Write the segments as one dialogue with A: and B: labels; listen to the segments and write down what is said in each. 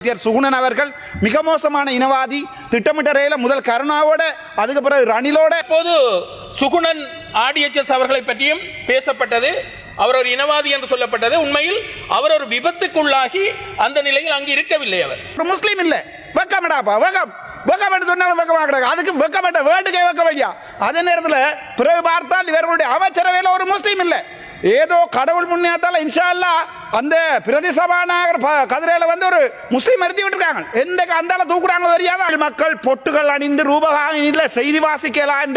A: சுகுணன் அவர்கள் மிக மோசமான இனவாதி திட்டமிட்ட ரேல முதல் கருணாவோட அதுக்கு பிறகு ரணிலோட
B: இப்போது சுகுணன் ஆர்டிஎச்எஸ் அவர்களை பற்றியும் பேசப்பட்டது. அவர் ஒரு இனவாதி என்று சொல்லப்பட்டது. உண்மையில் அவர் ஒரு விபத்துக்குள்ளாகி அந்த நிலையில் அங்கு இருக்கவில்லை. அவர்
A: ஒரு முஸ்லீம் இல்லை. வெக்கமடாப்பா வெக்கம் வெக்கப்பட்டு சொன்னாலும் வெக்கமாக அதுக்கு வெக்கப்பட்ட வேட்டுக்கே வெக்க வையா. அதே நேரத்தில் பிறகு பார்த்தால் இவர்களுடைய அமைச்சரவையில் ஒரு முஸ்லீம் இல்லை. ஏதோ கடவுள் புண்ணியத்தால் இன்ஷா அல்லாஹ் அந்த பிரதி சபாநாயகர் கதிரையில் வந்து ஒரு முஸ்லீம் மறுத்தி விட்டுருக்காங்க. எந்த அந்தால தூக்குறாங்களோ தெரியாத மக்கள் பொட்டுகள் அணிந்து ரூபகாயினில் செய்தி வாசிக்கலாம்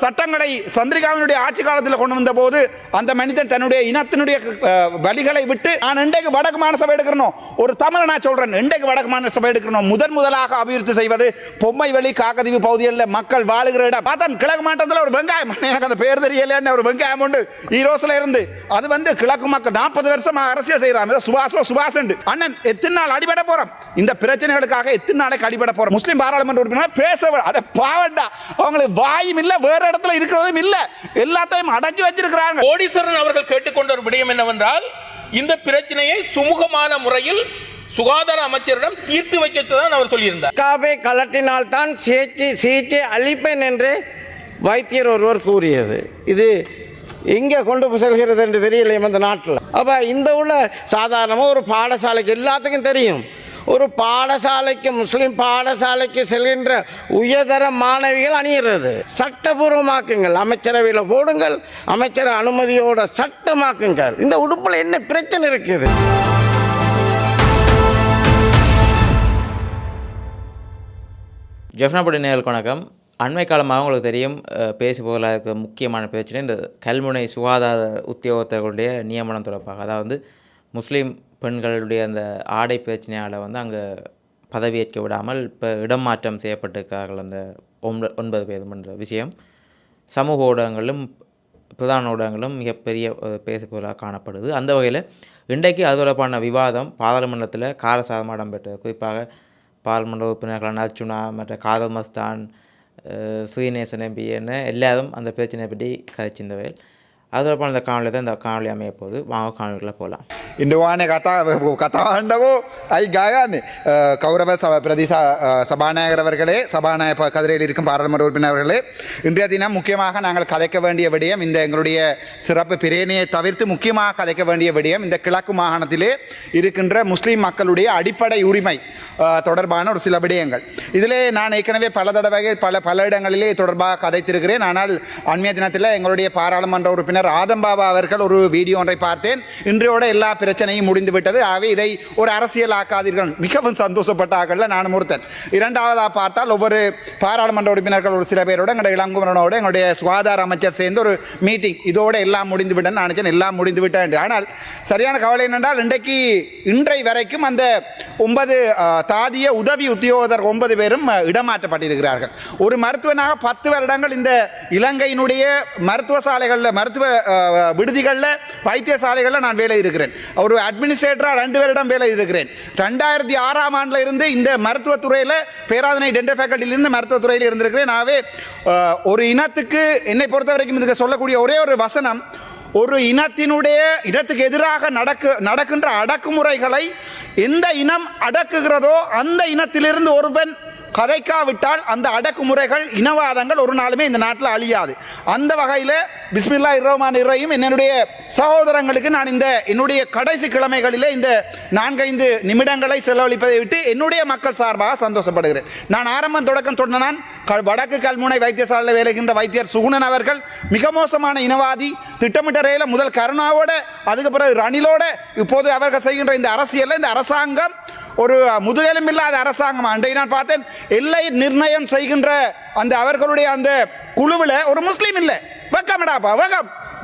A: சட்டங்களை சந்திரிகாவினுடைய ஆட்சி காலத்தில் கொண்டு வந்த போது அந்த மனிதன் தன்னுடைய இனத்தினுடைய வழிகளை விட்டு நான் இன்றைக்கு வடக்கு மாநில எடுக்கணும் ஒரு தமிழ் நான் சொல்றேன். இன்றைக்கு வடக்கு மாநில எடுக்கணும் முதலாக அபிவிருத்தி செய்வது பொம்மை வெளி காக்கதீவு பகுதிகளில் மக்கள் வாழுகிற இடம் பார்த்தா கிழக்கு மாவட்டத்தில் ஒரு வெங்காயம் எனக்கு அந்த பேர் தெரியல ஒரு வெங்காயம் உண்டு ஈரோஸ்ல இருந்து அது வந்து கிழக்கு மக்கள் 40 வருஷமா அரசியல் செய்யறாங்க. சுபாஷ் அண்ணன் எத்தனை நாள் அடிபட போறோம் இந்த பிரச்சனைகளுக்காக எத்தனை நாளைக்கு அடிபட போறோம். முஸ்லிம் பாராளுமன்ற உறுப்பினர் பேச அட பாவண்டா அவங்களுக்கு வாயும் இல்ல வேற இடத்துல இருக்கிறதும் இல்ல எல்லாத்தையும் அடைஞ்சு வச்சிருக்கிறாங்க.
B: கோடீஸ்வரன் அவர்கள் கேட்டுக்கொண்ட ஒரு விடயம் என்னவென்றால் இந்த பிரச்சனையை சுமூகமான முறையில் சுகாதார அமைச்சரிடம் தீர்த்து வைக்கத்தான் அவர் சொல்லியிருந்தார்.
C: காபை கலட்டினால் தான் சிகிச்சை அளிப்பேன் என்று வைத்தியர் ஒருவர் கூறியது. இது எங்கே கொண்டு செல்கிறது என்று தெரியல இந்த நாட்டில். அப்போ இந்த உள்ள சாதாரணமாக ஒரு பாடசாலைக்கு எல்லாத்துக்கும் தெரியும். ஒரு பாடசாலைக்கு முஸ்லீம் பாடசாலைக்கு செல்கின்ற உயர்தர மாணவிகள் அணியிறது. சட்டபூர்வமாக்குங்கள், அமைச்சரவையில் போடுங்கள், அமைச்சர் அனுமதியோட சட்டமாக்குங்கள். இந்த உடுப்பில் என்ன பிரச்சனை இருக்குது?
D: ஜெஃப்னாபடி நேயர்களுக்கு வணக்கம். அண்மை காலமாக உங்களுக்கு தெரியும் பேசி போகல இருக்க முக்கியமான பிரச்சனை இந்த கல்முனை சுகாதார உத்தியோகத்தர்களுடைய நியமனம் தொடர்பாக. அதாவது முஸ்லீம் பெண்களுடைய அந்த ஆடை பிரச்சனையால் வந்து அங்கே பதவியேற்க விடாமல் இப்போ இடம் மாற்றம் செய்யப்பட்டிருக்கிறார்கள். அந்த 9 பேர் என்ற விஷயம் சமூக ஊடகங்களும் பிரதான ஊடகங்களும் மிகப்பெரிய பேசு பொருளாக காணப்படுது. அந்த வகையில் இன்றைக்கு அது தொடர்பான விவாதம் பாராளுமன்றத்தில் காரசாரமாக இடம்பெற்றது. குறிப்பாக பாராளுமன்ற உறுப்பினர்கள் அர்ச்சுனா மற்ற காதல் மஸ்தான் ஸ்ரீநேசன் எம்பி என்ன எல்லாரும் அந்த பிரச்சனையை பற்றி கதைச்சிருந்தவை. அது தொடர்பான இந்த காணொலி தான் இந்த காணொலி அமைய போகுது. வாங்க காணொலிக்குள்ளே போகலாம்.
A: ඉන්ඩවානේ කතාවන්නවෝ අයි ගායන්නේ கௌரவ பிரதி சபாநாயகர் சபாநாயக கதிரையில் இருக்கும் பாராளுமன்ற உறுப்பினர்களே, இன்றைய தினம் முக்கியமாக நாங்கள் கதைக்க வேண்டிய விடயம் இந்த எங்களுடைய சிறப்பு பிரேணியை தவிர்த்து முக்கியமாக கதைக்க வேண்டிய விடயம் இந்த கிழக்கு மாகாணத்திலே இருக்கின்ற முஸ்லீம் மக்களுடைய அடிப்படை உரிமை தொடர்பான ஒரு சில விடயங்கள். இதிலே நான் ஏற்கனவே பல தடவைகள் பல இடங்களிலே தொடர்பாக கதைத்திருக்கிறேன். ஆனால் அண்மைய தினத்தில் எங்களுடைய பாராளுமன்ற உறுப்பினர் ஆதம்பாபா அவர்கள் ஒரு வீடியோ ஒன்றை பார்த்தேன். இன்றையோட எல்லா பிரச்சனையும் முடிந்து விட்டது, ஆகவே இதை ஒரு அரசியல் ஆக்காதீர்கள். மிகவும் சந்தோஷப்பட்டார்கள், நானும் ஒருத்தன். இரண்டாவதாக பார்த்தால் ஒவ்வொரு பாராளுமன்ற உறுப்பினர்கள் ஒரு சில பேரோட எங்களுடைய இளங்குமரனோட எங்களுடைய சுகாதார அமைச்சர் சேர்ந்து ஒரு மீட்டிங் இதோட எல்லாம் முடிந்து விட்டேன்னு நினைச்சேன். எல்லாம் முடிந்து விட்டேன். ஆனால் சரியான கவலை என்னென்றால் இன்றை வரைக்கும் அந்த 9 தாதிய உதவி உத்தியோகத்தர் 9 பேரும் இடமாற்றப்பட்டிருக்கிறார்கள். ஒரு மருத்துவனாக 10 வருடங்கள் இந்த இலங்கையினுடைய மருத்துவ சாலைகளில் மருத்துவ விடுதிகளில் வைத்தியசாலைகளில் நான் வேலை இருக்கிறேன். ஒரு அட்மினிஸ்ட்ரேட்டராக 2 வருடம் வேலை இருக்கிறேன். 2006ஆம் ஆண்டில் இருந்து இந்த மருத்துவத்துறையில் பேராதனை டென்டல் ஃபேக்கல்ட்டியிலிருந்து மருத்துவத்துறையில் இருந்திருக்கிறேன். ஆகவே ஒரு இனத்துக்கு என்னை பொறுத்த வரைக்கும் இதுக்கு சொல்லக்கூடிய ஒரே ஒரு வசனம், ஒரு இனத்துக்கு எதிராக நடக்கின்ற அடக்குமுறைகளை எந்த இனம் அடக்குகிறதோ அந்த இனத்திலிருந்து ஒருவன் கதைக்காவிட்டால் அந்த அடக்குமுறைகள் இனவாதங்கள் ஒரு நாளுமே இந்த நாட்டில் அழியாது. அந்த வகையில் பிஸ்மில்லாஹிர் ரஹ்மானிர் ரஹீம் என்னுடைய சகோதரங்களுக்கு நான் என்னுடைய கடைசி கிழமைகளிலே இந்த 4-5 நிமிடங்களை செலவழிப்பதை விட்டு என்னுடைய மக்கள் சார்பாக சந்தோஷப்படுகிறேன். நான் தொடக்கம் சொன்னான் வடக்கு கல்முனை வைத்தியசாலையில் வேலைகின்ற வைத்தியர் சுகுணன் அவர்கள் மிக மோசமான இனவாதி திட்டமிட்ட ரேல முதல் கருணாவோட அதுக்கு பிறகு ரணிலோட இப்போது அவர்கள் செய்கின்ற இந்த அரசியலில் இந்த அரசாங்கம் ஒரு முதுகெலும்பில்லாத அரசாங்கம். அன்றை நான் பார்த்தேன், எல்லை நிர்ணயம் செய்கின்ற அந்த அவர்களுடைய அந்த குழுவில் ஒரு முஸ்லீம் இல்லை. வெக்கமடாப்பா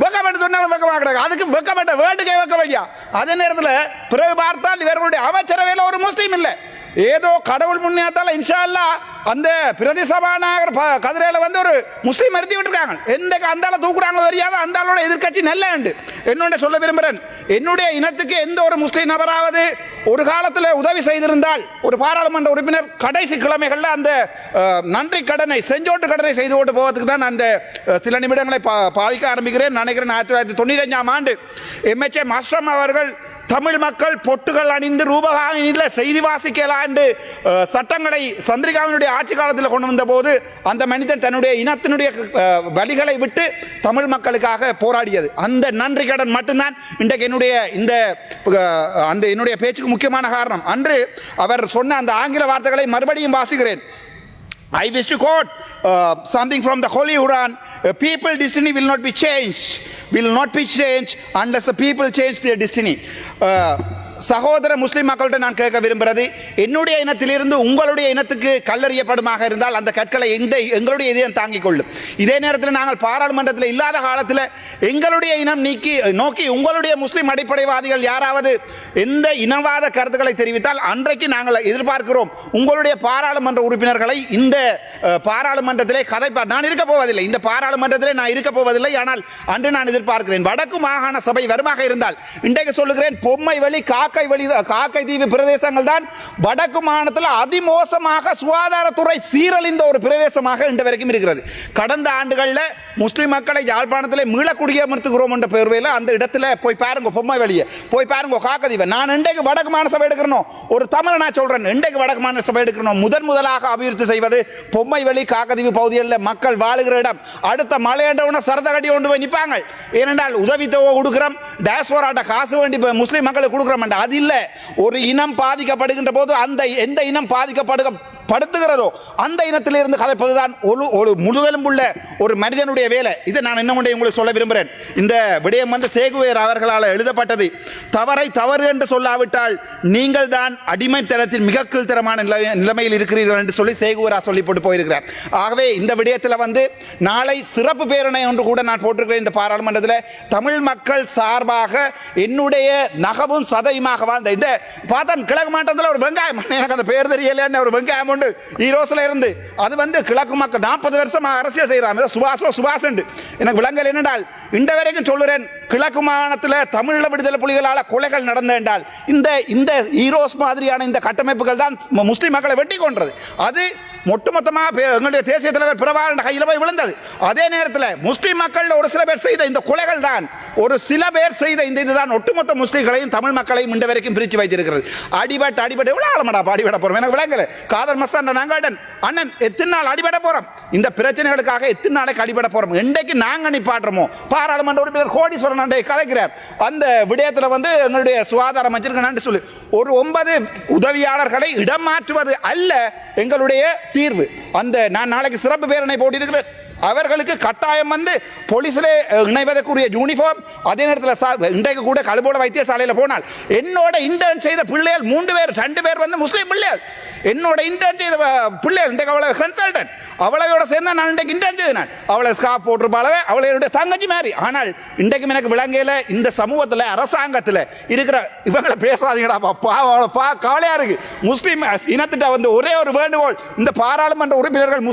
A: வெக்கப்பட்டு சொன்னாலும் வெக்கமாக அதுக்கு வெக்கப்பட்ட வேட்டுக்கே வெக்க வையா. அதே நேரத்தில் பிறகு பார்த்தால் இவர்களுடைய அமைச்சரவையில் ஒரு முஸ்லீம் இல்லை. ஏதோ கடவுள் புண்ணியத்தால் இன்ஷா அல்லாஹ் அந்த பிரதி சபாநாயகர் கதிரையில் வந்து ஒரு முஸ்லீம் மறுத்தி விட்டுருக்காங்க. எந்த அந்தால தூக்குறாங்களோ தெரியாத அந்தாலோட எதிர்கட்சி நல்ல உண்டு. என்னோட சொல்ல விரும்புகிறேன், என்னுடைய இனத்துக்கு எந்த ஒரு முஸ்லீம் நபராவது ஒரு காலத்தில் உதவி செய்திருந்தால் ஒரு பாராளுமன்ற உறுப்பினர் கடைசி கிழமைகளில் அந்த நன்றி கடனை செஞ்சோட்டு கடனை செய்து கொண்டு போவதுக்கு தான் அந்த சில நிமிடங்களை பாவிக்க ஆரம்பிக்கிறேன். நினைக்கிறேன் 1995ஆம் ஆண்டு MHA மாஸ்ட்ரம் அவர்கள் தமிழ் மக்கள் பொட்டுகள் அணிந்து ரூபவாகினியில் செய்தி வாசிக்கலாம் என்று சட்டங்களை சந்திரிகாவினுடைய ஆட்சி காலத்தில் கொண்டு வந்த போது அந்த மனிதன் தன்னுடைய இனத்தினுடைய வழிகளை விட்டு தமிழ் மக்களுக்காக போராடியது. அந்த நன்றி கடன் மட்டும்தான் இன்றைக்கு என்னுடைய பேச்சுக்கு முக்கியமான காரணம். அன்று அவர் சொன்ன அந்த ஆங்கில வார்த்தைகளை மறுபடியும் வாசிக்கிறேன். I wish to quote something from the Holy Quran. People's destiny will not be changed unless the people change their destiny. சகோதர முஸ்லிம் மக்கள்கிட்ட நான் கேட்க விரும்புகிறது, என்னுடைய இனத்திலிருந்து உங்களுடைய இனத்துக்கு கல்லறியப்படுமாக இருந்தால் அந்த கற்களை எங்களுடைய இதயம் தாங்கிக் கொள்ளும். இதே நேரத்தில் நாங்கள் பாராளுமன்றத்தில் இல்லாத காலத்தில் எங்களுடைய இனம் நோக்கி உங்களுடைய முஸ்லிம் அடிப்படைவாதிகள் யாராவது எந்த இனவாத கருத்துக்களை தெரிவித்தால் அன்றைக்கு நாங்கள் எதிர்பார்க்கிறோம் உங்களுடைய பாராளுமன்ற உறுப்பினர்களை இந்த பாராளுமன்றத்திலே கதைப்பார். நான் இருக்க போவதில்லை, இந்த பாராளுமன்றத்திலே நான் இருக்க போவதில்லை. ஆனால் அன்று நான் எதிர்பார்க்கிறேன் வடக்கு மாகாண சபை வருமாக இருந்தால், இன்றைக்கு சொல்லுகிறேன் பொம்மை வழி காக்கை தீவு பிரதேசங்கள் தான் வடக்கு மாநிலத்தில் அதிமோசமாக சுகாதாரத்துறை சீரழிந்த ஒரு பிரதேசமாக இன்று வரைக்கும் இருக்கிறது. கடந்த ஆண்டுகளில் முஸ்லிம் மக்களை யாழ்ப்பாணத்தில் மீள குடியமர்த்துகிறோம் என்ற பெயர்வையில் அந்த இடத்துல போய் பாருங்க, பொம்மை வழியை போய் பாருங்க காக்கதீவை. நான் இன்றைக்கு வடக்கு மாநில சபை எடுக்கிறோம், ஒரு தமிழ் நான் சொல்றேன், இன்றைக்கு வடக்கு மாநில சபை எடுக்கிறோம். முதலாக அபிவிருத்தி செய்வது பொம்மை வழி காக்கதீவு பகுதிகளில் மக்கள் வாழுகிற இடம். அடுத்த மழை என்றவுடனே சரதகடி கொண்டு போய் நிற்பாங்க. ஏனென்றால் உதவித்தொகை கொடுக்கிறோம், டயஸ்போராட்ட காசு வேண்டி முஸ்லிம் மக்களுக்கு கொடுக்குறோம். அது இல்லை, ஒரு இனம் பாதிக்கப்படுகின்ற போது அந்த எந்த இனம் படுத்துகிறதோ அந்த இனத்திலிருந்து கதைப்பதுதான் ஒரு முழுவெலும்புள்ள ஒரு மனிதனுடைய வேலை. இதை நான் இன்னும் உங்களுக்கு சொல்ல விரும்புகிறேன். இந்த விடயம் சேகுவேர் அவர்களால் எழுதப்பட்டது. தவறை தவறு என்று சொல்லாவிட்டால் நீங்கள் தான் அடிமைத்தனத்தின் மிக கீழ்த்தரமான நிலைமையில் இருக்கிறீர்கள் என்று சொல்லி சேகுவேரா சொல்லி போட்டு போயிருக்கிறார். ஆகவே இந்த விடயத்தில் நாளை சிறப்பு பேரணை ஒன்று கூட நான் போட்டிருக்கிறேன் இந்த பாராளுமன்றத்தில். தமிழ் மக்கள் சார்பாக என்னுடைய நகமும் சதையுமாக வாழ்ந்த இந்த பார்த்தன் கிழக்கு மாவட்டத்தில் ஒரு வெங்காயம், எனக்கு அந்த பேர் தெரியல, ஒரு வெங்காயம் ஈரோஸ்ல இருந்து அது கிழக்கு மக்கள் 40 வருஷமாக அரசியல் செய்யறாங்க. சுபாஷ் எனக்கு விளங்கல் என்னென்றால் இந்த வரைக்கும் சொல்லுறேன், கிழக்கு மாகாணத்தில் தமிழீழ விடுதலை புலிகளால் கொலைகள் நடந்தால் இந்த ஈரோஸ் மாதிரியான இந்த கட்டமைப்புகள் தான் முஸ்லிம் மக்களை வெட்டி கொன்றது. அது ஒட்டுமொத்தமாக எங்களுடைய தேசிய தலைவர் பிரபாகரன் கையில் போய் விழுந்தது. அதே நேரத்தில் முஸ்லிம் மக்கள் ஒரு சில பேர் செய்த இந்த கொலைகள் தான், ஒரு சில பேர் செய்த இந்த இதுதான் ஒட்டுமொத்த முஸ்லிம்களையும் தமிழ் மக்களையும் இந்த வரைக்கும் பிரித்து வைத்திருக்கிறது. அடிபட்டு எவ்வளோ ஆழமாடா அடிபட போறோம், எனக்கு விளங்கல. காதர் மஸ்தான் நாங்காடன் அண்ணன் எத்தனை நாள் அடிபட போறோம், இந்த பிரச்சனைகளுக்காக எத்தனை நாளைக்கு அடிபட போறோம். இன்றைக்கு நாங்கள் நிப்பாட்டுறோமோ பாராளுமன்ற உறுப்பினர் கோடீஸ்வரன் கதைக்கிறார். அந்த விடயத்தில் எங்களுடைய சுகாதார அமைச்சருக்கு நன்றி சொல்லி ஒரு 9 உதவியாளர்களை இடம் மாற்றுவது அல்ல எங்களுடைய தீர்வு. நான் நாளைக்கு சிறப்பு பேரணை போட்டிருக்கிறேன். அவர்களுக்கு கட்டாயம் போலீஸில் இணைவதற்குரிய யூனிஃபார்ம், அதே நேரத்தில் இன்றைக்கு கூட கழுபோட வைத்தியசாலையில் போனால் என்னோட இன்டர்ன் செய்த பிள்ளைகள் 3 பேர் 2 பேர் முஸ்லீம் பிள்ளைகள். என்னோட இன்டர்ன் செய்த பிள்ளைகள் இன்றைக்கு அவளை கன்சல்டன்ட், அவளையோட சேர்ந்தா நான் இன்றைக்கு இன்டர்ன் செய்தேன். அவளை ஸ்காப் போட்டிருப்பாளவே, அவளை என்னுடைய தங்கச்சி மாதிரி. ஆனால் இன்றைக்கும் எனக்கு விளங்கையில் இந்த சமூகத்தில் அரசாங்கத்தில் இருக்கிற இவங்களை பேசாதீங்கடா, கவலையா இருக்கு. முஸ்லீம் இனத்திட்ட ஒரே ஒரு வேண்டுகோள், இந்த பாராளுமன்ற உறுப்பினர்கள்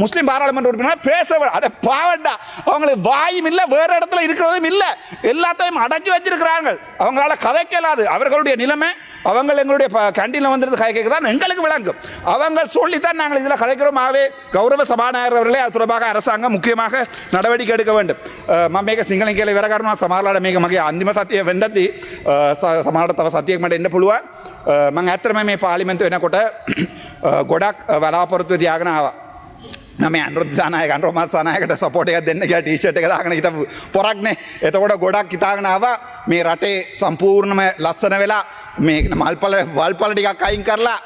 A: முஸ்லீம் பாராளுமன்ற உறுப்பினர் பேச அதை பாவண்டா, அவங்களுக்கு வாயும் இல்லை, வேற இடத்துல இருக்கிறதும் இல்லை, எல்லாத்தையும் அடைஞ்சு வச்சிருக்கிறாங்க. அவங்களால கதைக்கலாது. அவர்களுடைய நிலைமை அவங்க எங்களுடைய கேண்டீனில் வந்துருந்து கதைக்க தான் எங்களுக்கு விளங்கும். அவங்க சொல்லித்தான் நாங்கள் இதில் கதைக்கிறோம். ஆகவே கௌரவ சபாநாயகர் அவர்களே அது தொடர்பாக அரசாங்கம் முக்கியமாக நடவடிக்கை எடுக்க வேண்டும். මේක සිංහලෙන් කියලා ඉවර කරනවා. සමහරලාට මේක මගේ අන්තිම සතිය වෙන්නදී සමහරට තව සතියක් මට එන්න පුළුවන්. මම ඇත්තටම මේ පාර්ලිමේන්තුව එනකොට ගොඩක් බලාපොරොත්තු තියාගෙන ආවා. නම අනුරුද්ධ සානායකට සපෝට් එකක් දෙන්න කියලා ටී-ෂර්ට් එක දාගෙන හිටපු පොරක්නේ. එතකොට ගොඩක් හිතාගෙන ආවා මේ රටේ සම්පූර්ණම ලස්සන වෙලා මේ වල්පල ටිකක් අයින් කරලා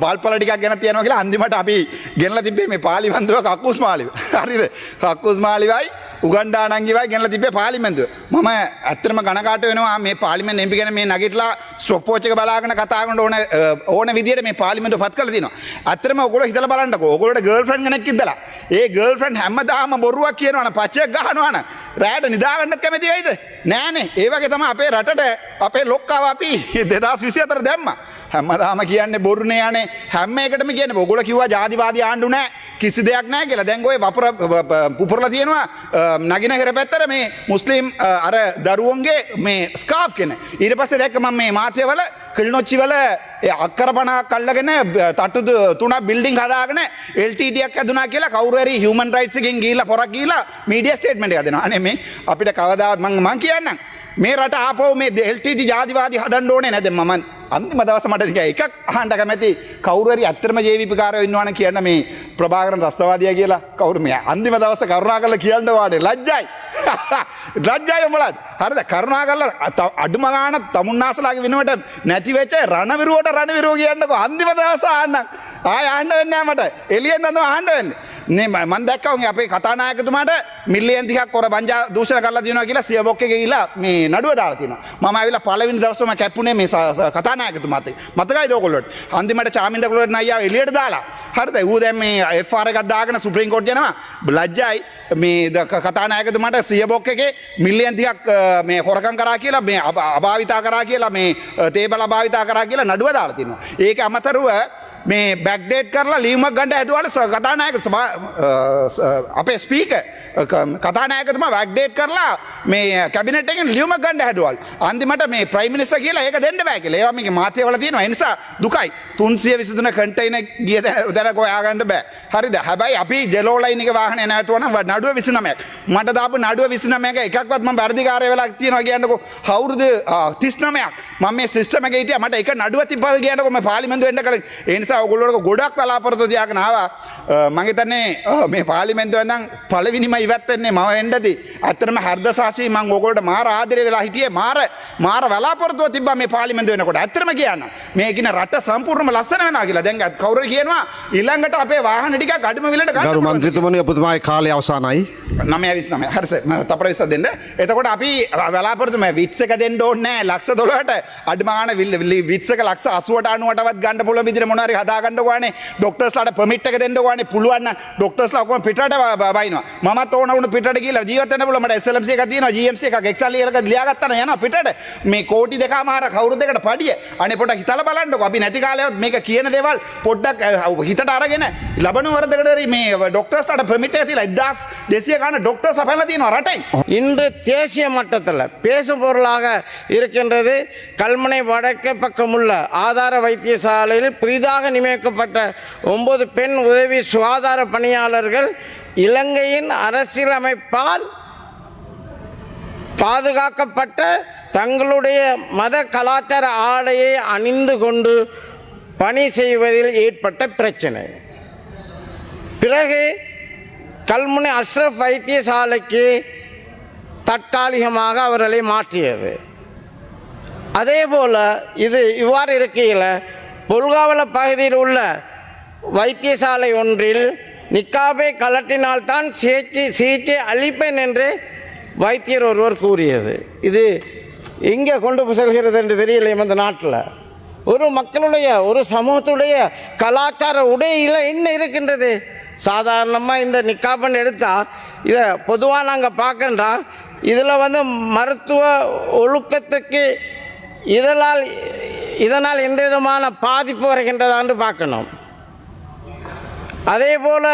A: වල්පල ටිකක් ගෙන තියනවා කියලා අන්තිමට අපි ගෙනලා තිබ්බේ මේ පාර්ලිමේන්තුව කක්කුස් මාලිව. හරිද? කක්කුස් මාලිවයි උගණ්ඩා නංගිවයි ගෙනලා තිබ්බේ පාර්ලිමේන්තුව. මම ඇත්තටම කනකාට වෙනවා මේ පාර්ලිමේන්තු එම්පි ගැන මේ නගිටලා ස්ටොප් වොච් එක බලාගෙන කතා කරන ඕන විදියට මේ පාර්ලිමේන්තුව පත් කරලා තියෙනවා. ඇත්තටම ඔයගොල්ලෝ හිතලා බලන්නකෝ. ඔයගොල්ලෝට ගර්ල්ෆ්‍රෙන්ඩ් කෙනෙක් ඉඳලා ඒ ගර්ල්ෆ්‍රෙන්ඩ් හැමදාම බොරුවක් කියනවනම් පච්චයක් ගහනවනම් රැට නිදාගන්නත් කැමති වෙයිද? නෑනේ. ඒ වගේ තමයි අපේ රටට අපේ ලොක්කාව අපි 2024 දැම්මා. හැමදාම කියන්නේ බොරුනේ යන්නේ. හැම එකටම කියන්නේ ඔයගොල්ලෝ කිව්වා ජාතිවාදී ආණ්ඩු නෑ, කිසි දෙයක් නෑ කියලා. දැන් ඔය වපුර පුපුරලා තියෙනවා නගින හෙර පැත්තට මේ මුස්ලිම් අර දරුවන්ගේ මේ ස්කාෆ් කෙන. ඊට පස්සේ දැක්ක මම මේ මාත්‍යවල කිල්නොච්චි වල අක්කර 50ක් අල්ලගෙන තට්ටු 3ක් බිල්ඩින් හදාගෙන LTT එකක් හදුනා කියලා කවුරු හරි හියුමන් රයිට්ස් එකෙන් ගිහිල්ලා පොරක් ගිහිල්ලා මීඩියා ස්ටේට්මන්ට් එකක් දෙනවා. අනේ මේ අපිට කවදාවත් මං කියන්නම් මේ රට ආපහු මේ LTT ජාතිවාදී හදන්න ඕනේ නැද මම අන්තිම දවස මට නිකන් එකක් අහන්න කැමති කවුරු හරි ඇත්තටම JVP කාරයෝ ඉන්නවනම් කියන්න මේ ප්‍රභාකරන් රස්තවාදියා කියලා කවුරු මේ අන්තිම දවස කරුණාකරලා කියන්න වාඩේ ලැජ්ජයි ලැජ්ජයි උඹලට හරිද කරුණාකරලා අඩුම ගාන තමුන්නාසලාගේ වෙනුවට නැති වෙච්ච රණවිරුව කියන්නකෝ අන්තිම දවස ආන්න ආය ආන්න වෙන්නේ නැහැ මට එළියෙන් දන්නවා ආන්න වෙන්නේ නේ මම දැක්කා උන්ගේ අපේ කතානායකතුමාට මිලියන් 30ක් කොර බංජා දූෂණ කරලා දිනනවා කියලා සියබොක් එකේ ගිහිලා මේ නඩුව දාලා තිනවා මම ආවිලා පළවෙනි දවසේම කැප්පුනේ මේ කතානායකතුමාත් මතකයිද ඔයගොල්ලොට අන්තිමට චාමින්ද කුලරත්න අයියා එළියට දාලා හරිද ඌ දැන් මේ FR එකක් දාගෙන සුප්‍රීම කෝට් යනවා ලැජ්ජයි මේ කතානායකතුමාට සියබොක් එකේ මිලියන් 30ක් මේ හොරකම් කරා කියලා මේ අභාවිතා කරා කියලා මේ තේබල අභාවිතා කරා කියලා නඩුව දාලා තිනවා ඒක අමතරව මේ බැක්ඩේට් කරලා ලියුමක් ගන්න හැදුවාට කතානායක අපේ ස්පීකර් කතානායකතුමා බැක්ඩේට් කරලා මේ කැබිනට් එකෙන් ලියුමක් ගන්න හැදුවල් අන්තිමට මේ ප්‍රයිම් මිනිස්ටර් කියලා ඒක දෙන්න බෑ කියලා ඒවා මේකේ මාධ්‍යවල තියෙනවා ඒ නිසා දුකයි 323 කන්ටේනර් ගිය දැන හොයා ගන්න බෑ හරිද හැබැයි අපි ජෙලෝ ලයින් එක වාහනේ නැවතුවා නම් නඩුව 29ක් මට දාපු නඩුව 29ක එකක්වත් මම වැඩිකාරය වෙලා තියෙනවා කියන්නකෝ අවුරුදු 39ක් මම මේ සිස්ටම් එකේ හිටියා මට එක නඩුව තිබ්බද කියන්නකෝ මම පාර්ලිමේන්තුව එන්න කලින් ඒ නිසා ඔයගොල්ලෝ ගොඩක් බලාපොරොත්තු තියාගෙන ආවා මම හිතන්නේ මේ පාර්ලිමේන්තුවෙන් නම් පළවෙනිම ඉවත් වෙන්නේ මම එන්නදී අත්‍තරම හර්ද සාක්ෂි මම ඔයගොල්ලන්ට මාර ආදරේ වෙලා හිටියේ මාර බලාපොරොත්තුව තිබ්බා මේ පාර්ලිමේන්තුව වෙනකොට අත්‍තරම කියන්න මේ කින රට සම්පූර්ණයෙන්ම ලස්සන වෙනවා කියලා දැන් කවුරු කියනවා ඊළඟට අපේ වාහන ටිකක් අඩුම විලට ගන්න
E: ගරු මන්ත්‍රීතුමනි ඔබතුමාගේ කාලය අවසానයි
A: 9:29 හරි සර් මම තපර 20ක් දෙන්න එතකොට අපි බලාපොරොත්තු මේ විට්ස් එක දෙන්න ඕනේ නැහැ ලක්ෂ 12ට අඩුම ගාන විට්ස් එක ලක්ෂ 80ට 90ටවත් ගන්න පුළුවන් විදිහට මොනවා හරි හදා ගන්නකෝ අනේ ડોක්ටර්ස්ලාට පර්මිට් එක දෙන්නකෝ අනේ පුළුවන් නම් ડોක්ටර්ස්ලා ඔක්කොම පිටරට බයිනවා මමත් ඕන වුණ පිටරට ගිහලා ජීවත් වෙන්න පුළුවන් මට SLMC එකක් තියෙනවා GMC එකක් එක්සල් එකක් ලියාගත්තා නම් යනවා පිටරට මේ කෝටි දෙකමාර කවුරු දෙකට පඩිය අනේ පොඩ්ඩක් හිතලා බලන්නකෝ අපි නැති කාලෙවත් මේක කියන දේවල් පොඩ්ඩක් හිතට අරගෙන ලබන වරදකට මේ ડોක්ටර්ස්ලාට පර්මිට් එක තියලා 1200 ගාන ડોක්ටර්ස් අපහලා තියෙනවා රටේ
C: இன்று தேசிய மட்டத்தில் பேசும் பொருளாக இருக்கின்றது கல்முனை வடக்கு பக்கமுள்ள ஆதார வைத்தியசாலையில் புதிதாக நியமிக்கப்பட்ட 9 பெண் உதவி சுகாதார பணியாளர்கள் இலங்கையின் அரசியலமைப்பால் பாதுகாக்கப்பட்ட தங்களுடைய மத கலாச்சார ஆடையை அணிந்து கொண்டு பணி செய்வதில் ஏற்பட்ட பிரச்சனை பிறகு கல்முனை அஷ்ரஃப் வைத்தியசாலைக்கு தற்காலிகமாக அவர்களை மாற்றியது அதே போல் இது இவ்வாறு இருக்கையில் பொல்காவல பகுதியில் உள்ள வைத்தியசாலை ஒன்றில் நிக்காபை கலட்டினால்தான் சிகிச்சை அளிப்பேன் என்று வைத்தியர் ஒருவர் கூறியது இது எங்கே கொண்டு செல்கிறது என்று தெரியல இந்த நாட்டில் ஒரு மக்களுடைய ஒரு சமூகத்துடைய கலாச்சார உடையில் என்ன இருக்கின்றது சாதாரணமாக இந்த நிக்காபன் எடுத்தால் இதை பொதுவாக நாங்கள் பார்க்கண்டா இதில் வந்து மருத்துவ ஒழுக்கத்துக்கு இதனால் எந்த விதமான பாதிப்பு வருகின்றதான்னு பார்க்கணும் அதே போல்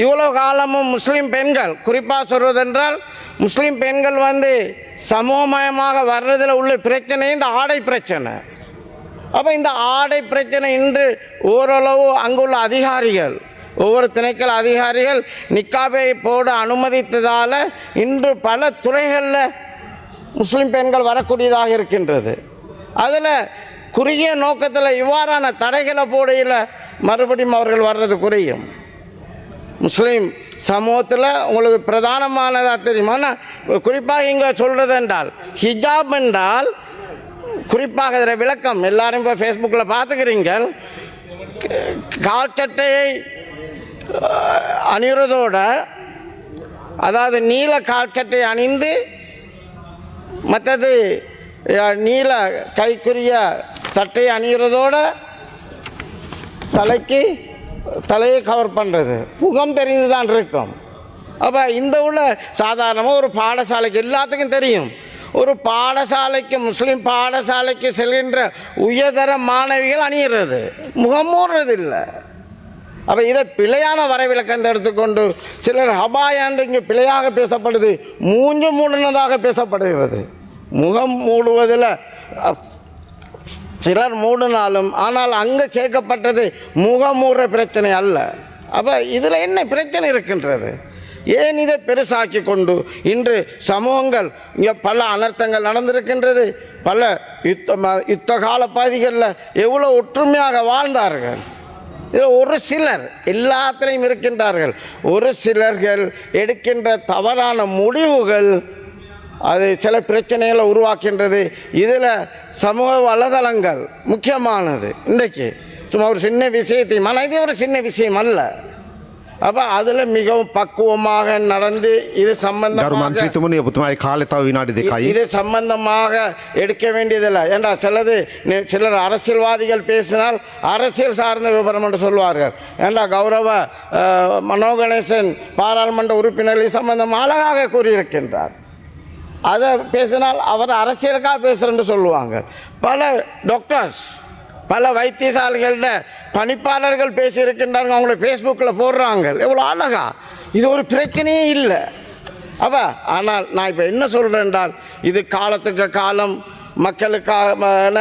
C: இவ்வளோ காலமும் முஸ்லீம் பெண்கள் குறிப்பாக சொல்வதென்றால் முஸ்லீம் பெண்கள் வந்து சமூகமயமாக வர்றதில் உள்ள பிரச்சனை இந்த ஆடை பிரச்சனை அப்போ இந்த ஆடை பிரச்சனை இன்று ஓரளவு அங்குள்ள அதிகாரிகள் ஒவ்வொரு திணைக்கள அதிகாரிகள் நிக்காபை போட அனுமதித்ததால் இன்று பல துறைகளில் முஸ்லீம் பெண்கள் வரக்கூடியதாக இருக்கின்றது அதில் குறுகிய நோக்கத்தில் இவ்வாறான தடைகளை போடையில் மறுபடியும் அவர்கள் வர்றது குறையும் முஸ்லீம் சமூகத்தில் உங்களுக்கு பிரதானமானதாக தெரியுமா குறிப்பாக இங்கே சொல்கிறது என்றால் ஹிஜாப் என்றால் குறிப்பாக இதில் விளக்கம் எல்லாரும் இப்போ ஃபேஸ்புக்கில் பார்த்துக்கிறீங்க கால் சட்டையை அணிகிறதோட அதாவது நீல கால் சட்டை அணிந்து மற்றது நீல கைக்குரிய சட்டையை அணிகிறதோட தலையை கவர் பண்ணுறது முகம் தெரிந்து தான் இருக்கும் அப்போ இந்த உள்ள சாதாரணமாக ஒரு பாடசாலைக்கு எல்லாத்துக்கும் தெரியும் ஒரு பாடசாலைக்கு முஸ்லீம் பாடசாலைக்கு செல்கின்ற உயர்தர மாணவிகள் அணிகிறது முகம் மூடுறது இல்லை அப்போ இதை பிழையான வரைவிலக்கத்தை எடுத்துக்கொண்டு சிலர் ஹபாயாண்டு இங்கே பிழையாக பேசப்படுது மூஞ்சு மூடினதாக பேசப்படுகிறது முகம் மூடுவதில் சிலர் மூடினாலும் ஆனால் அங்கே கேட்கப்பட்டது முகம் மூடுற பிரச்சனை அல்ல அப்போ இதில் என்ன பிரச்சனை இருக்கின்றது ஏன் இதை பெருசாக்கி கொண்டு இன்று சமூகங்கள் இங்கே பல அனர்த்தங்கள் நடந்திருக்கின்றது. பல யுத்த கால பகுதிகளில் எவ்வளோ ஒற்றுமையாக வாழ்ந்தார்கள். இது ஒரு சிலர் எல்லாத்திலையும் இருக்கின்றார்கள். ஒரு சிலர்கள் எடுக்கின்ற தவறான முடிவுகள் அது சில பிரச்சனைகளை உருவாக்கின்றது. இதில் சமூக வலைதளங்கள் முக்கியமானது. இன்றைக்கு சும்மா ஒரு சின்ன விஷயத்தையும், ஆனால் இது ஒரு சின்ன விஷயம் அல்ல. அப்போ அதில் மிகவும் பக்குவமாக நடந்து இது
E: ගරු මන්ත්‍රීතුමනි ඔබතුමාගේ කාලය තව විනාඩි 2යි.
C: இது சம்பந்தமாக எடுக்க வேண்டியதில்லை. ஏண்டா சிலர் அரசியல்வாதிகள் பேசினால் அரசியல் சார்ந்த விவரம் என்று சொல்வார்கள். ஏண்டா கௌரவ மனோ கணேசன் பாராளுமன்ற உறுப்பினர்கள் சம்பந்தம் அழகாக கூறியிருக்கின்றார். அதை பேசினால் அவர் அரசியலுக்காக பேசுகிறேன்னு சொல்லுவாங்க. பல டாக்டர்ஸ் பல வைத்தியசாலைகளில் பணிப்பாளர்கள் பேசியிருக்கின்றார்கள். அவங்கள ஃபேஸ்புக்கில் போடுறாங்க. எவ்வளோ அழகா, இது ஒரு பிரச்சனையே இல்லை. அப்போ ஆனால் நான் இப்போ என்ன சொல்கிறேன் என்றால், இது காலத்துக்கு காலம் மக்களுக்கான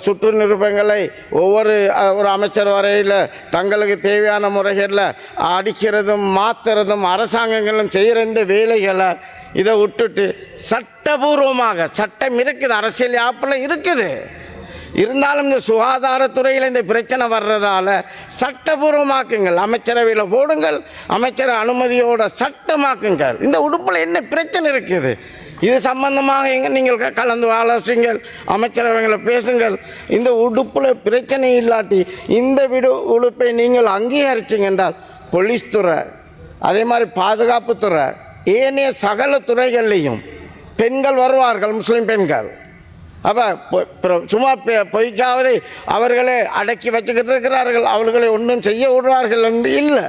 C: சுற்று நிருபங்களை ஒவ்வொரு ஒரு அமைச்சர் வரையில் தங்களுக்கு தேவையான முறைகளில் அடிக்கிறதும் மாற்றுறதும் அரசாங்கங்களும் செய்கிற இந்த வேலைகளை இதை விட்டுட்டு சட்டபூர்வமாக, சட்டம் இருக்குது, அரசியல் யாப்பில் இருக்குது, இருந்தாலும் இந்த சுகாதாரத்துறையில் இந்த பிரச்சனை வர்றதால சட்டபூர்வமாக்குங்கள், அமைச்சரவையில் போடுங்கள், அமைச்சர் அனுமதியோட சட்டமாக்குங்கள். இந்த உடுப்பில் என்ன பிரச்சனை இருக்குது? இது சம்பந்தமாக நீங்கள் கலந்து ஆலோசிங்கள், அமைச்சரவைகளை பேசுங்கள். இந்த உடுப்பில் பிரச்சனை இல்லாட்டி இந்த உடுப்பை நீங்கள் அங்கீகரிச்சிங்க என்றால் போலீஸ் துறை, அதே மாதிரி பாதுகாப்புத்துறை, ஏனைய சகல துறைகள்லையும் பெண்கள் வருவார்கள், முஸ்லீம் பெண்கள். அப்போ சும்மா பொய்க்காவதை அவர்களே அடக்கி வச்சுக்கிட்டு இருக்கிறார்கள், அவர்களை ஒன்றும் செய்ய விடுறார்கள் என்று இல்லை.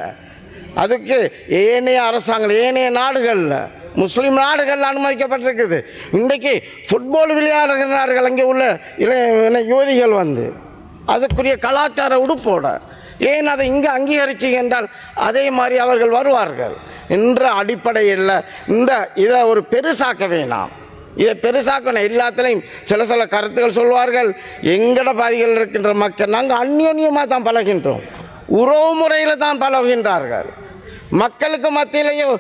C: அதுக்கு ஏனைய அரசாங்கம், ஏனைய நாடுகளில், முஸ்லீம் நாடுகளில் அனுமதிக்கப்பட்டிருக்குது. இன்றைக்கு ஃபுட்பால் விளையாடுகிறார்கள் அங்கே உள்ள யுவதிகள் வந்து அதுக்குரிய கலாச்சார உடுப்போட. ஏன் அதை இங்கே அங்கீகரிச்சிங்க என்றால் அதே மாதிரி அவர்கள் வருவார்கள் என்ற அடிப்படையில் இதை ஒரு பெருசாக்க வேணாம். இதை பெருசாக்கணும். எல்லாத்துலேயும் சில கருத்துக்கள் சொல்வார்கள். எங்கட பாதிகள் இருக்கின்ற மக்கள் நாங்கள் அந்யோன்யமாக தான் பழகின்றோம், உறவு முறையில் தான் பழகுகின்றார்கள். மக்களுக்கு மத்தியிலையும்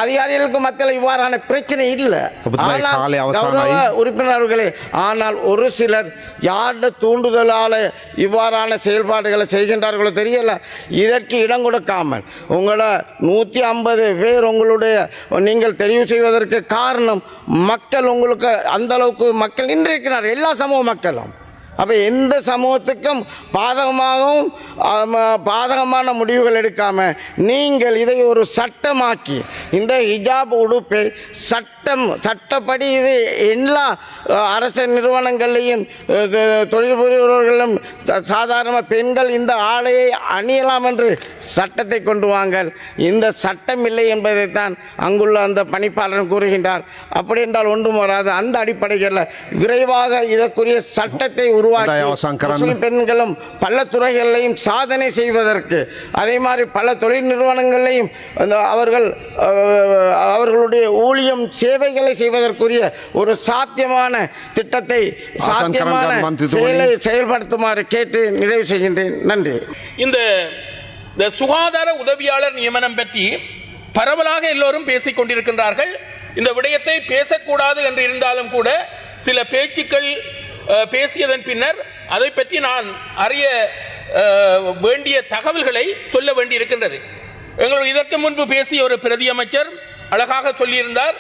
C: அதிகாரிகளுக்கு மத்தியில் இவ்வாறான பிரச்சனை இல்லை. உறுப்பினர்களே, ஆனால் ஒரு சிலர் யாருடைய தூண்டுதலால் இவ்வாறான செயல்பாடுகளை செய்கின்றார்களோ தெரியல. இதற்கு இடம் கொடுக்காமல் உங்களை 150 பேர் உங்களுடைய நீங்கள் தெரிவு செய்வதற்கு காரணம் மக்கள், உங்களுக்கு அந்த அளவுக்கு மக்கள் நின்றிருக்கிறார், எல்லா சமூக மக்களும். அப்போ எந்த சமூகத்துக்கும் பாதகமான முடிவுகள் எடுக்காமல் நீங்கள் இதை ஒரு சட்டமாக்கி இந்த ஹிஜாப் உடுப்பை சட்டப்படி இது எல்லா அரசு நிறுவனங்களையும் தொழில் புரிபவர்களும் சாதாரண பெண்கள் இந்த ஆடையை அணியலாம் என்று சட்டத்தை கொண்டு வாங்கள். இந்த சட்டம் இல்லை என்பதைத்தான் அங்குள்ள அந்த பணிப்பாளர் கூறுகின்றார். அப்படி என்றால் ஒன்றும் வராது. அந்த அடிப்படையில் விரைவாக இதற்குரிய சட்டத்தை உருவாக்கி பெண்களும் பல துறைகளிலையும் சாதனை செய்வதற்கு, அதே மாதிரி பல தொழில் நிறுவனங்களையும் அவர்களுடைய ஊழியம் சேவைகளை செய்வதற்குரிய ஒரு சாத்தியமான திட்டத்தை, சாத்தியமான செயலை செயல்படுத்துமாறு கேட்டு நிறைவு செய்கின்றேன். நன்றி.
B: இந்த சுகாதார உதவியாளர் நியமனம் பற்றி பரவலாக எல்லோரும் பேசிக் கொண்டிருக்கின்றார்கள். இந்த விடயத்தை பேசக்கூடாது என்று இருந்தாலும் கூட சில பேச்சுக்கள் பேசியதன் பின்னர் அதை பற்றி நான் அறிய வேண்டிய தகவல்களை சொல்ல வேண்டியிருக்கின்றது. இதற்கு முன்பு பேசிய ஒரு பிரதி அமைச்சர் அழகாக சொல்லியிருந்தார்,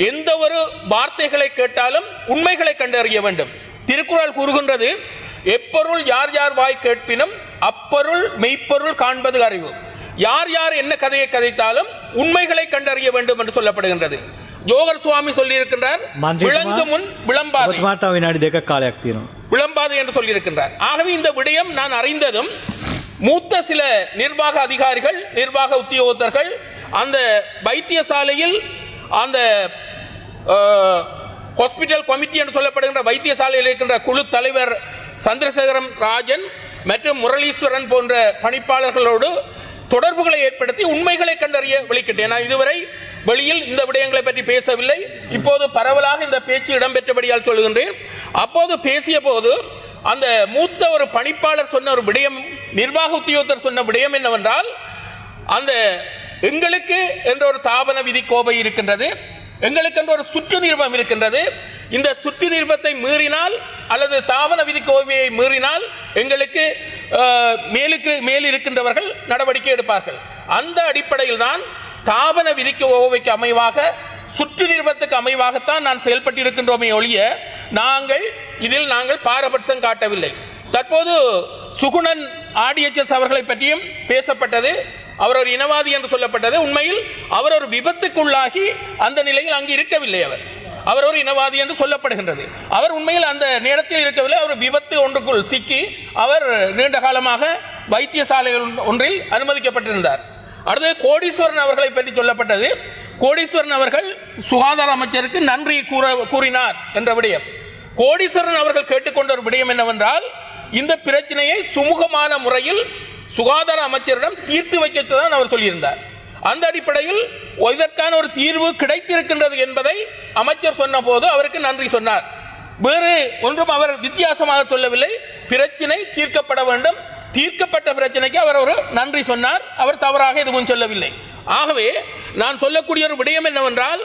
B: எந்த ஒரு வார்த்தைகளை கேட்டாலும் உண்மைகளை கண்டறிய வேண்டும். திருக்குறள் கூறுகின்றது, எப்பொருள் யார் யார் வாய் கேட்பினும் அப்பொருள் மெய்ப்பொருள் காண்பது அறிவு. யார் யார் என்ன கதையை கதைத்தாலும் உண்மைகளை கண்டறிய வேண்டும் என்று சொல்லப்படுகின்றது. ஜோகர் சுவாமி சொல்லியிருக்கின்றார், விளங்கு முன் விளம்பாது என்று சொல்லியிருக்கின்றார். ஆகவே இந்த விடயம் நான் அறிந்ததும் மூத்த சில நிர்வாக அதிகாரிகள், நிர்வாக உத்தியோகத்தர்கள் அந்த வைத்தியசாலையில், அந்த ஹாஸ்பிட்டல் கமிட்டி என்று சொல்லப்படுகின்ற வைத்தியசாலையில் இருக்கின்ற குழு தலைவர் சந்திரசேகரம் ராஜன் மற்றும் முரளீஸ்வரன் போன்ற பணிப்பாளர்களோடு தொடர்புகளை ஏற்படுத்தி உண்மைகளை கண்டறிய விழிக்கின்றேன். நான் இதுவரை வெளியில் இந்த விடயங்களை பற்றி பேசவில்லை. இப்போது பரவலாக இந்த பேச்சு இடம்பெற்றபடியால் சொல்லுகின்றேன். அப்போது பேசிய போது அந்த மூத்த ஒரு பணிப்பாளர் சொன்ன ஒரு விடயம், நிர்வாக உத்தியோகத்தர் சொன்ன விடயம் என்னவென்றால், அந்த எங்களுக்கு என்ற ஒரு தாபன விதி கோவை இருக்கின்றது, எங்களுக்கு என்ற ஒரு சுற்று நிருபம் இருக்கின்றது. இந்த சுற்று நிருபத்தை மீறினால் அல்லது தாபன விதி கோவையை மீறினால் எங்களுக்கு மேல் இருக்கின்றவர்கள் நடவடிக்கை எடுப்பார்கள். அந்த அடிப்படையில் தான் தாபன விதி கோவைக்கு அமைவாக சுற்று நிருபத்துக்கு அமைவாகத்தான் நான் செயல்பட்டிருக்கின்றோமே ஒழிய நாங்கள் பாரபட்சம் காட்டவில்லை. தற்போது சுகுணன் ஆர்டிஎச்எஸ் அவர்களை பற்றியும் பேசப்பட்டது. அவர் ஒரு இனவாதி என்று சொல்லப்பட்டது. உண்மையில் அவர் ஒரு விபத்துக்குள்ளாகி அந்த நிலையில் அங்கு இருக்கவில்லை. அவர் ஒரு இனவாதி என்று சொல்லப்படுகின்றது. அவர் உண்மையில் அந்த நேரத்தில் இருக்கவில்லை. அவர் விபத்து ஒன்றுக்குள் சிக்கி அவர் நீண்ட காலமாக வைத்தியசாலை ஒன்றில் அனுமதிக்கப்பட்டிருந்தார். அடுத்து கோடீஸ்வரன் அவர்களை பற்றி சொல்லப்பட்டது. கோடீஸ்வரன் அவர்கள் சுகாதார அமைச்சருக்கு நன்றி கூறினார் என்ற விடயம். கோடீஸ்வரன் அவர்கள் கேட்டுக்கொண்ட ஒரு விடயம் என்னவென்றால், இந்த பிரச்சனையை சுமூகமான முறையில் சுகாதார அமைச்சரிடம் தீர்த்து வைக்கத்தான் அவர் சொல்லியிருந்தார். அந்த அடிப்படையில் இதற்கான ஒரு தீர்வு கிடைத்திருக்கின்றது என்பதை அமைச்சர் சொன்ன போது அவருக்கு நன்றி சொன்னார். வேறு ஒன்றும் அவர் வித்தியாசமாக சொல்லவில்லை. பிரச்சனை தீர்க்கப்பட வேண்டும், தீர்க்கப்பட்ட பிரச்சனைக்கு அவர் ஒரு நன்றி சொன்னார். அவர் தவறாக எதுவும் சொல்லவில்லை. ஆகவே நான் சொல்லக்கூடிய ஒரு விடயம் என்னவென்றால்,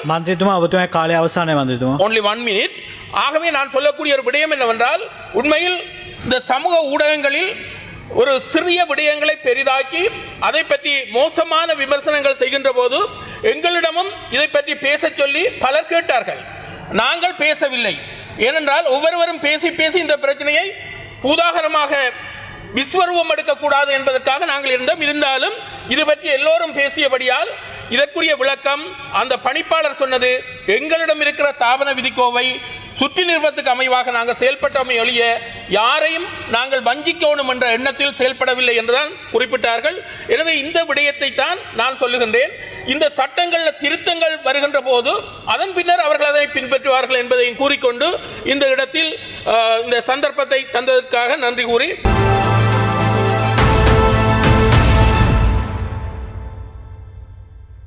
B: only 1 minute. ஆகவே நான் சொல்லக்கூடிய ஒரு விடயம் என்னவென்றால், உண்மையில் இந்த சமூக ஊடகங்களில் ஒரு சிறிய விடயங்களை பெரிதாக்கி அதை பற்றி மோசமான விமர்சனங்கள் செய்கின்ற போது எங்களிடமும் இதை பற்றி பேச சொல்லி பலர் கேட்டார்கள். நாங்கள் பேசவில்லை. ஏனென்றால் ஒவ்வொருவரும் பேசி பேசி இந்த பிரச்சனையை பூதாகரமாக விஸ்வரூபம் எடுக்கக்கூடாது என்பதற்காக நாங்கள் இருந்தாலும் இது பற்றி எல்லோரும் பேசியபடியால் இதற்குரிய விளக்கம் அந்த பணிப்பாளர் சொன்னது, எங்களிடம் இருக்கிற தாபன விதிக்கோவை சுற்றி நிறுவனத்துக்கு அமைவாக நாங்கள் செயல்பட்டோமே ஒழிய யாரையும் நாங்கள் வஞ்சிக்கணும் என்ற எண்ணத்தில் செயல்படவில்லை என்றுதான் குறிப்பிட்டார்கள். எனவே இந்த விடயத்தை தான் நான் சொல்லுகின்றேன். இந்த சட்டங்களில் திருத்தங்கள் வருகின்ற போது அதன் பின்னர் அவர்கள் அதை பின்பற்றுவார்கள் என்பதையும் கூறிக்கொண்டு இந்த இடத்தில் இந்த சந்தர்ப்பத்தை தந்ததற்காக நன்றி கூறி